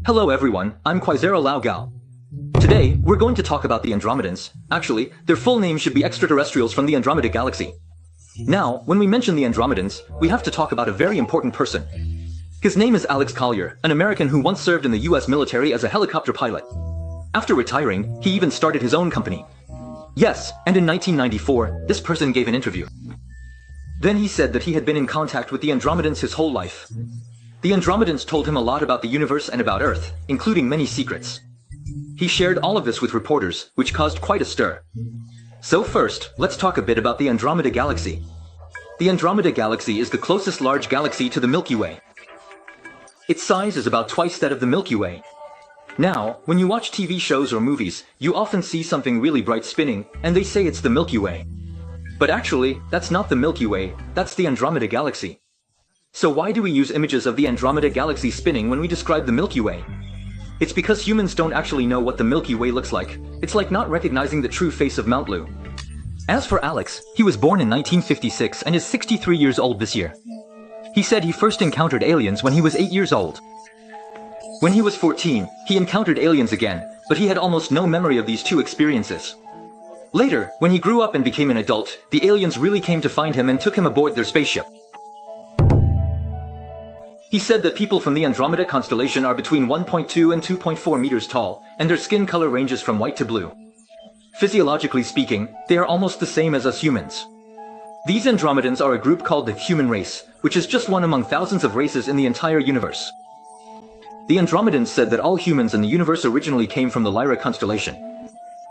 Hello everyone, I'm Quizero Lao Gao. Today, we're going to talk about the Andromedans. Actually, their full name should be Extraterrestrials from the Andromeda galaxy. Now, when we mention the Andromedans, we have to talk about a very important person. His name is Alex Collier, an American who once served in the US military as a helicopter pilot. After retiring, he even started his own company. Yes, and in 1994, this person gave an interview. Then he said that he had been in contact with the Andromedans his whole life. The Andromedans told him a lot about the universe and about Earth, including many secrets. He shared all of this with reporters, which caused quite a stir. So first, let's talk a bit about the Andromeda galaxy. The Andromeda galaxy is the closest large galaxy to the Milky Way. Its size is about twice that of the Milky Way. Now, when you watch TV shows or movies, you often see something really bright spinning, and they say it's the Milky Way. But actually, that's not the Milky Way, that's the Andromeda galaxy. So why do we use images of the Andromeda galaxy spinning when we describe the Milky Way? It's because humans don't actually know what the Milky Way looks like. It's like not recognizing the true face of Mount Lu. As for Alex, he was born in 1956 and is 63 years old this year. He said he first encountered aliens when he was 8 years old. When he was 14, he encountered aliens again, but he had almost no memory of these two experiences. Later, when he grew up and became an adult, the aliens really came to find him and took him aboard their spaceship. He said that people from the Andromeda constellation are between 1.2 and 2.4 meters tall, and their skin color ranges from white to blue. Physiologically speaking, they are almost the same as us humans. These Andromedans are a group called the human race, which is just one among thousands of races in the entire universe. The Andromedans said that all humans in the universe originally came from the Lyra constellation.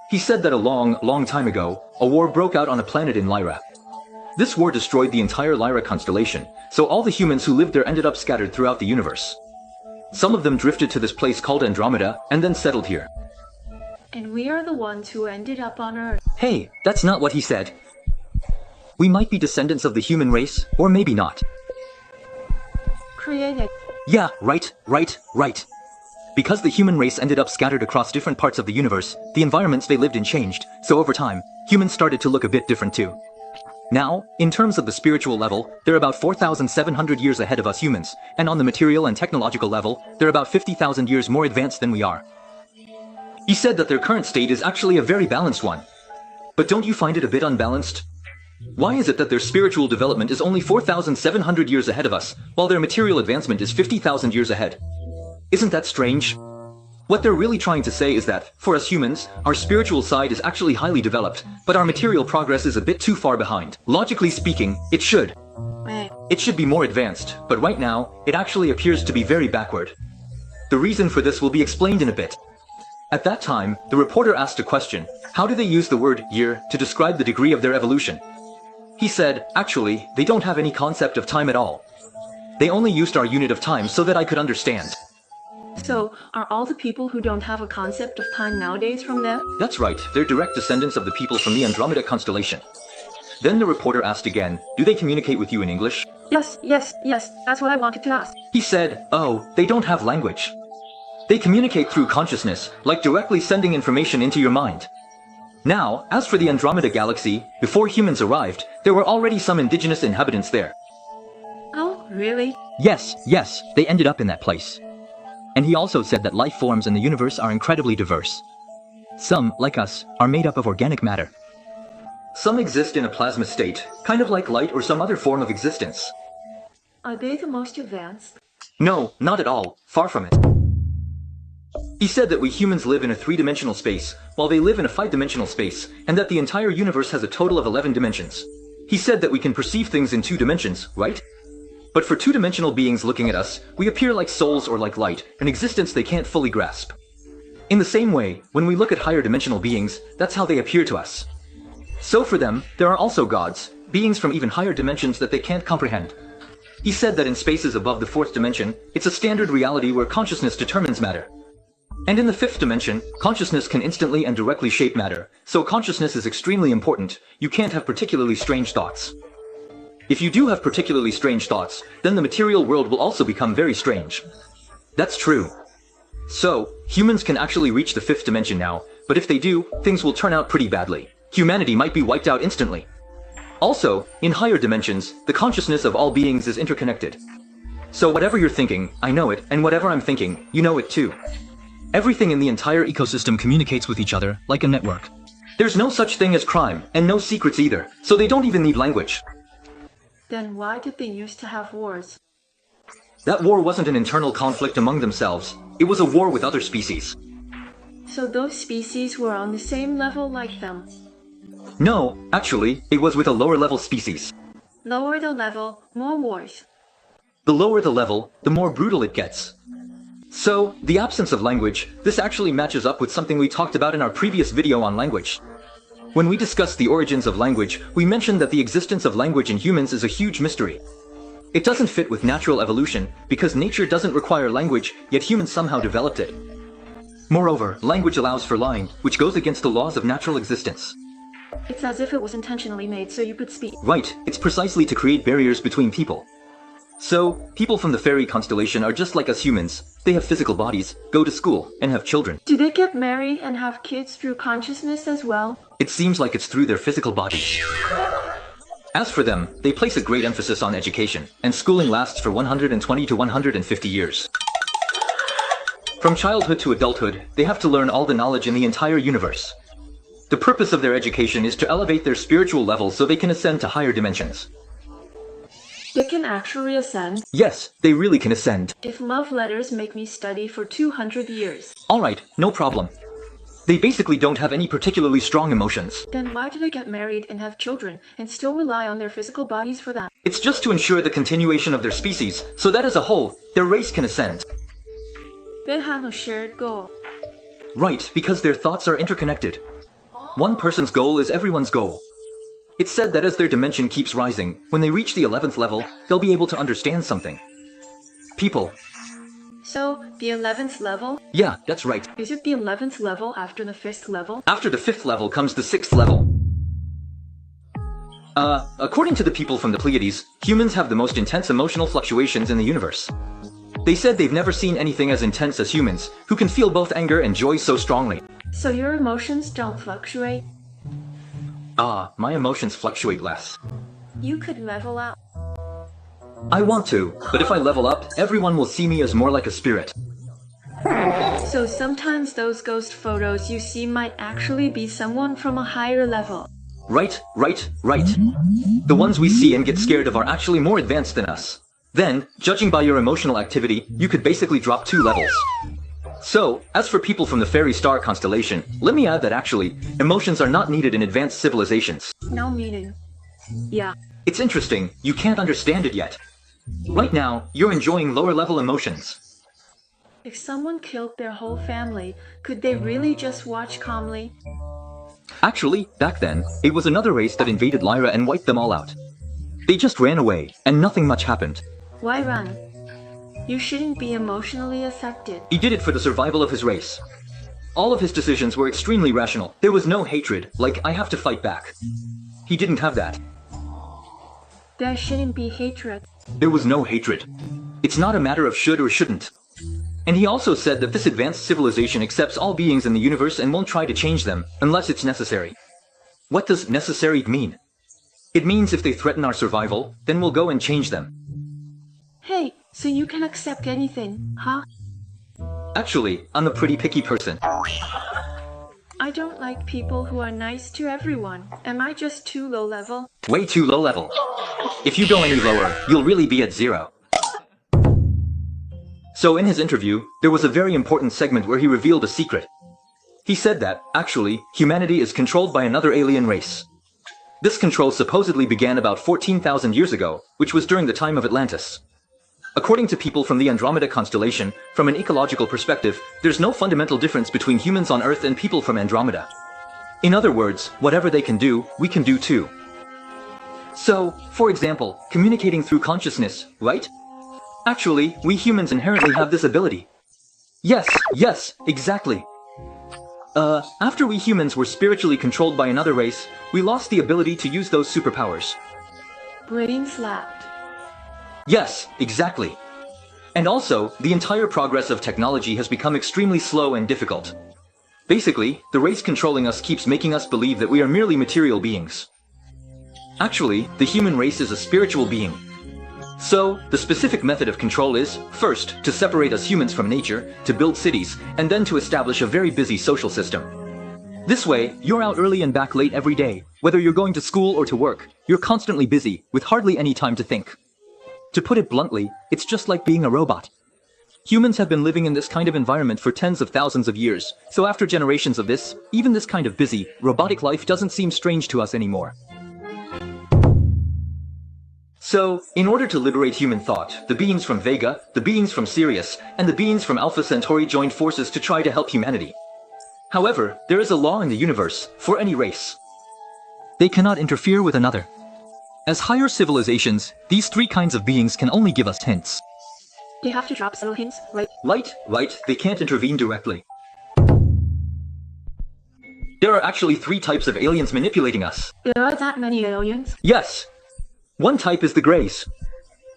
He said that a long time ago, a war broke out on a planet in Lyra. This war destroyed the entire Lyra constellation, so all the humans who lived there ended up scattered throughout the universe. Some of them drifted to this place called Andromeda, and then settled here. And we are the ones who ended up on Earth. Hey, that's not what he said. We might be descendants of the human race, or maybe not. Created. Yeah, right. Because the human race ended up scattered across different parts of the universe, the environments they lived in changed, so over time, humans started to look a bit different too. Now, in terms of the spiritual level, they're about 4,700 years ahead of us humans, and on the material and technological level, they're about 50,000 years more advanced than we are. He said that their current state is actually a very balanced one. But don't you find it a bit unbalanced? Why is it that their spiritual development is only 4,700 years ahead of us, while their material advancement is 50,000 years ahead? Isn't that strange? What they're really trying to say is that, for us humans, our spiritual side is actually highly developed, but our material progress is a bit too far behind. Logically speaking, it should. It should be more advanced, but right now, it actually appears to be very backward. The reason for this will be explained in a bit. At that time, the reporter asked a question: how do they use the word year to describe the degree of their evolution? He said, actually, they don't have any concept of time at all. They only used our unit of time so that I could understand. So, are all the people who don't have a concept of time nowadays from them? That's right, they're direct descendants of the people from the Andromeda constellation. Then the reporter asked again, do they communicate with you in English? Yes, that's what I wanted to ask. He said, oh, they don't have language. They communicate through consciousness, like directly sending information into your mind. Now, as for the Andromeda galaxy, before humans arrived, there were already some indigenous inhabitants there. Oh, really? Yes, they ended up in that place. And he also said that life forms in the universe are incredibly diverse. Some, like us, are made up of organic matter. Some exist in a plasma state, kind of like light or some other form of existence. Are they the most advanced? No, not at all, far from it. He said that we humans live in a 3-dimensional space, while they live in a 5-dimensional space, and that the entire universe has a total of 11 dimensions. He said that we can perceive things in 2 dimensions, right? But for 2-dimensional beings looking at us, we appear like souls or like light, an existence they can't fully grasp. In the same way, when we look at higher dimensional beings, that's how they appear to us. So for them, there are also gods, beings from even higher dimensions that they can't comprehend. He said that in spaces above the 4th dimension, it's a standard reality where consciousness determines matter. And in the 5th dimension, consciousness can instantly and directly shape matter, so consciousness is extremely important. You can't have particularly strange thoughts. If you do have particularly strange thoughts, then the material world will also become very strange. That's true. So, humans can actually reach the 5th dimension now, but if they do, things will turn out pretty badly. Humanity might be wiped out instantly. Also, in higher dimensions, the consciousness of all beings is interconnected. So whatever you're thinking, I know it, and whatever I'm thinking, you know it too. Everything in the entire ecosystem communicates with each other like a network. There's no such thing as crime, and no secrets either, so they don't even need language. Then why did they used to have wars? That war wasn't an internal conflict among themselves, it was a war with other species. So those species were on the same level like them. No, actually, it was with a lower level species. Lower the level, more wars. The lower the level, the more brutal it gets. So, the absence of language, this actually matches up with something we talked about in our previous video on language. When we discussed the origins of language, we mentioned that the existence of language in humans is a huge mystery. It doesn't fit with natural evolution, because nature doesn't require language, yet humans somehow developed it. Moreover, language allows for lying, which goes against the laws of natural existence. It's as if it was intentionally made so you could speak. Right, it's precisely to create barriers between people. So, people from the fairy constellation are just like us humans. They have physical bodies, go to school, and have children. Do they get married and have kids through consciousness as well? It seems like it's through their physical bodies. As for them, they place a great emphasis on education, and schooling lasts for 120 to 150 years. From childhood to adulthood, they have to learn all the knowledge in the entire universe. The purpose of their education is to elevate their spiritual level so they can ascend to higher dimensions. They can actually ascend? Yes, they really can ascend. If love letters make me study for 200 years. Alright, no problem. They basically don't have any particularly strong emotions. Then why do they get married and have children and still rely on their physical bodies for that? It's just to ensure the continuation of their species, so that as a whole, their race can ascend. They have a shared goal. Right, because their thoughts are interconnected. One person's goal is everyone's goal. It's said that as their dimension keeps rising, when they reach the 11th level, they'll be able to understand something. People. So, the 11th level? Yeah, that's right. Is it the 11th level after the 5th level? After the 5th level comes the 6th level. According to the people from the Pleiades, humans have the most intense emotional fluctuations in the universe. They said they've never seen anything as intense as humans, who can feel both anger and joy so strongly. So your emotions don't fluctuate? My emotions fluctuate less. You could level up. I want to, but if I level up, everyone will see me as more like a spirit. So sometimes those ghost photos you see might actually be someone from a higher level. Right. The ones we see and get scared of are actually more advanced than us. Then, judging by your emotional activity, you could basically drop 2 levels. So, as for people from the fairy star constellation, let me add that actually, emotions are not needed in advanced civilizations. No meaning. Yeah. It's interesting, you can't understand it yet. Right now, you're enjoying lower level emotions. If someone killed their whole family, could they really just watch calmly? Actually, back then, it was another race that invaded Lyra and wiped them all out. They just ran away, and nothing much happened. Why run? You shouldn't be emotionally affected. He did it for the survival of his race. All of his decisions were extremely rational. There was no hatred, like I have to fight back. He didn't have that. There shouldn't be hatred. There was no hatred. It's not a matter of should or shouldn't. And he also said that this advanced civilization accepts all beings in the universe and won't try to change them, unless it's necessary. What does necessary mean? It means if they threaten our survival, then we'll go and change them. Hey, so you can accept anything, huh? Actually, I'm a pretty picky person. I don't like people who are nice to everyone. Am I just too low level? Way too low level. If you go any lower, you'll really be at 0. So in his interview, there was a very important segment where he revealed a secret. He said that, actually, humanity is controlled by another alien race. This control supposedly began about 14,000 years ago, which was during the time of Atlantis. According to people from the Andromeda constellation, from an ecological perspective, there's no fundamental difference between humans on Earth and people from Andromeda. In other words, whatever they can do, we can do too. So, for example, communicating through consciousness, right? Actually, we humans inherently have this ability. Yes, exactly. After we humans were spiritually controlled by another race, we lost the ability to use those superpowers. Brain slapped. Yes, exactly. And also, the entire progress of technology has become extremely slow and difficult. Basically, the race controlling us keeps making us believe that we are merely material beings. Actually, the human race is a spiritual being. So, the specific method of control is, first, to separate us humans from nature, to build cities, and then to establish a very busy social system. This way, you're out early and back late every day. Whether you're going to school or to work, you're constantly busy, with hardly any time to think. To put it bluntly, it's just like being a robot. Humans have been living in this kind of environment for tens of thousands of years, so after generations of this, even this kind of busy, robotic life doesn't seem strange to us anymore. So, in order to liberate human thought, the beings from Vega, the beings from Sirius, and the beings from Alpha Centauri joined forces to try to help humanity. However, there is a law in the universe, for any race. They cannot interfere with another. As higher civilizations, these three kinds of beings can only give us hints. They have to drop subtle hints, right? Right, they can't intervene directly. There are actually three types of aliens manipulating us. There are that many aliens? Yes. One type is the Greys.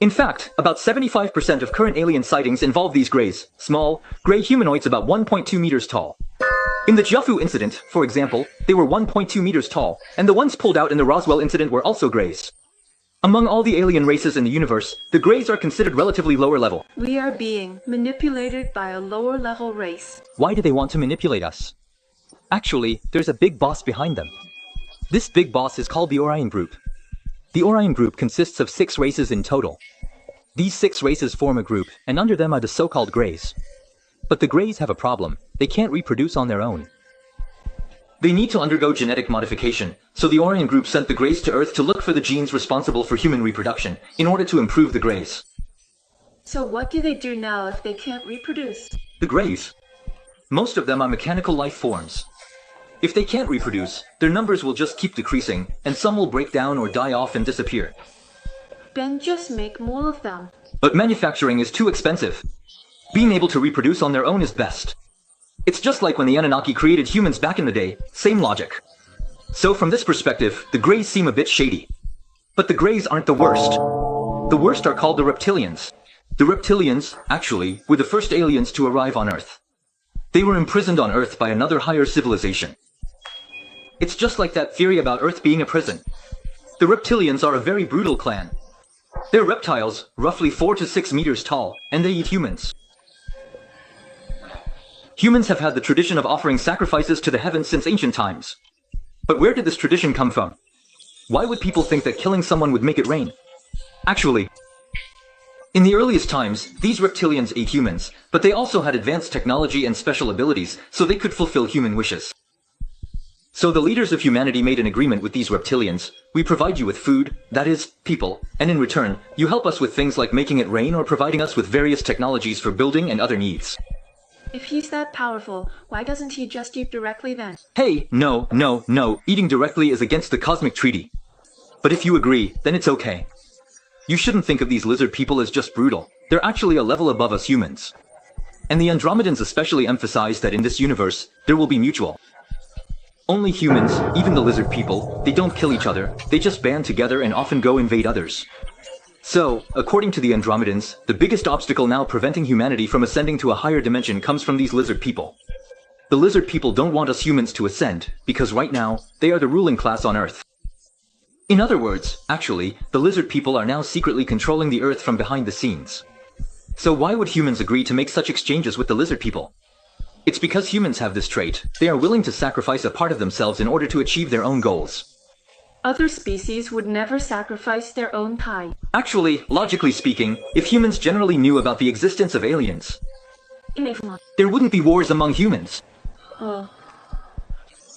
In fact, about 75% of current alien sightings involve these Greys, small, gray humanoids about 1.2 meters tall. In the Jiafu incident, for example, they were 1.2 meters tall, and the ones pulled out in the Roswell incident were also Greys. Among all the alien races in the universe, the Greys are considered relatively lower level. We are being manipulated by a lower level race. Why do they want to manipulate us? Actually, there's a big boss behind them. This big boss is called the Orion Group. The Orion Group consists of 6 races in total. These 6 races form a group, and under them are the so-called Greys. But the Greys have a problem. They can't reproduce on their own. They need to undergo genetic modification, so the Orion Group sent the Greys to Earth to look for the genes responsible for human reproduction, in order to improve the Greys. So what do they do now if they can't reproduce? The Greys? Most of them are mechanical life forms. If they can't reproduce, their numbers will just keep decreasing, and some will break down or die off and disappear. Then just make more of them. But manufacturing is too expensive. Being able to reproduce on their own is best. It's just like when the Anunnaki created humans back in the day, same logic. So from this perspective, the Greys seem a bit shady. But the Greys aren't the worst. The worst are called the reptilians. The reptilians, actually, were the first aliens to arrive on Earth. They were imprisoned on Earth by another higher civilization. It's just like that theory about Earth being a prison. The reptilians are a very brutal clan. They're reptiles, roughly 4 to 6 meters tall, and they eat humans. Humans have had the tradition of offering sacrifices to the heavens since ancient times. But where did this tradition come from? Why would people think that killing someone would make it rain? Actually, in the earliest times, these reptilians ate humans, but they also had advanced technology and special abilities, so they could fulfill human wishes. So the leaders of humanity made an agreement with these reptilians. We provide you with food, that is, people, and in return, you help us with things like making it rain or providing us with various technologies for building and other needs. If he's that powerful, why doesn't he just eat directly then? Hey, no, eating directly is against the Cosmic Treaty. But if you agree, then it's okay. You shouldn't think of these lizard people as just brutal. They're actually a level above us humans. And the Andromedans especially emphasize that in this universe, there will be mutual. Only humans, even the lizard people, they don't kill each other, they just band together and often go invade others. So, according to the Andromedans, the biggest obstacle now preventing humanity from ascending to a higher dimension comes from these lizard people. The lizard people don't want us humans to ascend, because right now, they are the ruling class on Earth. In other words, actually, the lizard people are now secretly controlling the Earth from behind the scenes. So why would humans agree to make such exchanges with the lizard people? It's because humans have this trait. They are willing to sacrifice a part of themselves in order to achieve their own goals. Other species would never sacrifice their own kind. Actually, logically speaking, if humans generally knew about the existence of aliens, there wouldn't be wars among humans.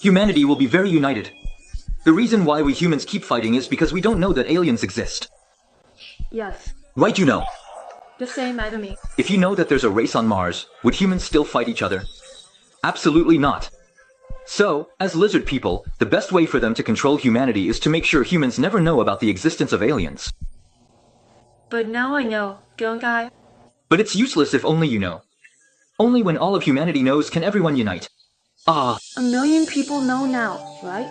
Humanity will be very united. The reason why we humans keep fighting is because we don't know that aliens exist. Yes. Right, you know. The same as me. If you know that there's a race on Mars, would humans still fight each other? Absolutely not. So, as lizard people, the best way for them to control humanity is to make sure humans never know about the existence of aliens. But now I know, don't I? But it's useless if only you know. Only when all of humanity knows can everyone unite. Ah. 1 million people know now, right?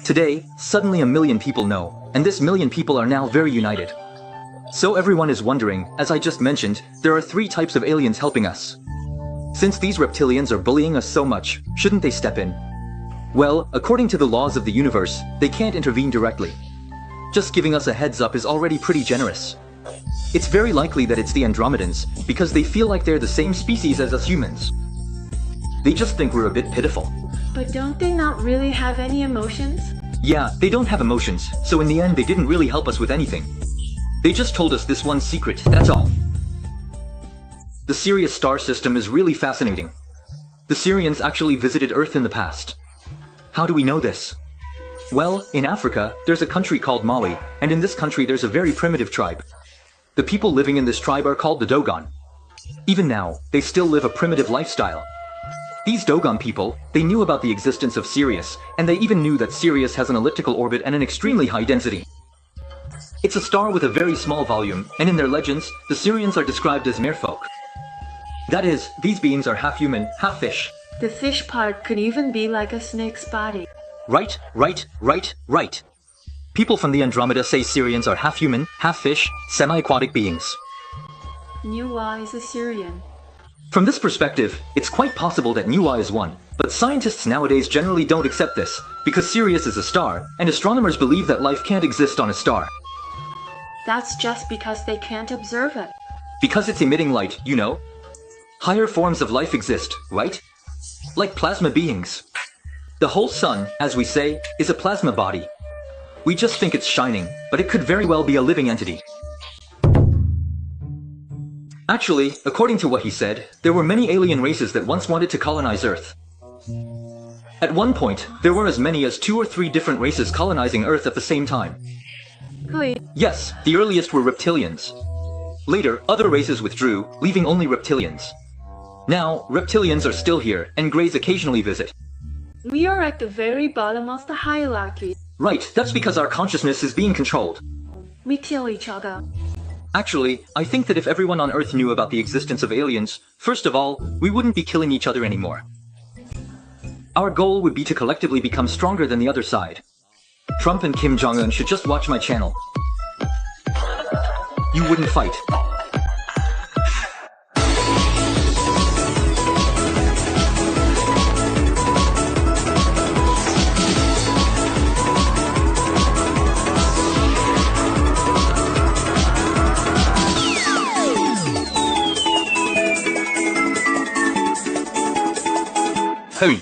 Today, suddenly 1 million people know, and this million people are now very united. So everyone is wondering, as I just mentioned, there are 3 types of aliens helping us. Since these reptilians are bullying us so much, shouldn't they step in? Well, according to the laws of the universe, they can't intervene directly. Just giving us a heads up is already pretty generous. It's very likely that it's the Andromedans, because they feel like they're the same species as us humans. They just think we're a bit pitiful. But don't they not really have any emotions? Yeah, they don't have emotions, so in the end they didn't really help us with anything. They just told us this one secret, that's all. The Sirius star system is really fascinating. The Sirians actually visited Earth in the past. How do we know this? Well, in Africa, there's a country called Mali, and in this country there's a very primitive tribe. The people living in this tribe are called the Dogon. Even now, they still live a primitive lifestyle. These Dogon people, they knew about the existence of Sirius, and they even knew that Sirius has an elliptical orbit and an extremely high density. It's a star with a very small volume, and in their legends, the Sirians are described as merfolk. That is, these beings are half human, half fish. The fish part could even be like a snake's body. Right. People from the Andromeda say Sirians are half human, half fish, semi-aquatic beings. Nuwa is a Syrian. From this perspective, it's quite possible that Nuwa is one, but scientists nowadays generally don't accept this, because Sirius is a star, and astronomers believe that life can't exist on a star. That's just because they can't observe it. Because it's emitting light, you know? Higher forms of life exist, right? Like plasma beings. The whole sun, as we say, is a plasma body. We just think it's shining, but it could very well be a living entity. Actually, according to what he said, there were many alien races that once wanted to colonize Earth. At one point, there were as many as 2 or 3 different races colonizing Earth at the same time. Really? Yes, the earliest were reptilians. Later, other races withdrew, leaving only reptilians. Now, reptilians are still here, and Greys occasionally visit. We are at the very bottom of the hierarchy. Right, that's because our consciousness is being controlled. We kill each other. Actually, I think that if everyone on Earth knew about the existence of aliens, first of all, we wouldn't be killing each other anymore. Our goal would be to collectively become stronger than the other side. Trump and Kim Jong-un should just watch my channel. You wouldn't fight. Hey!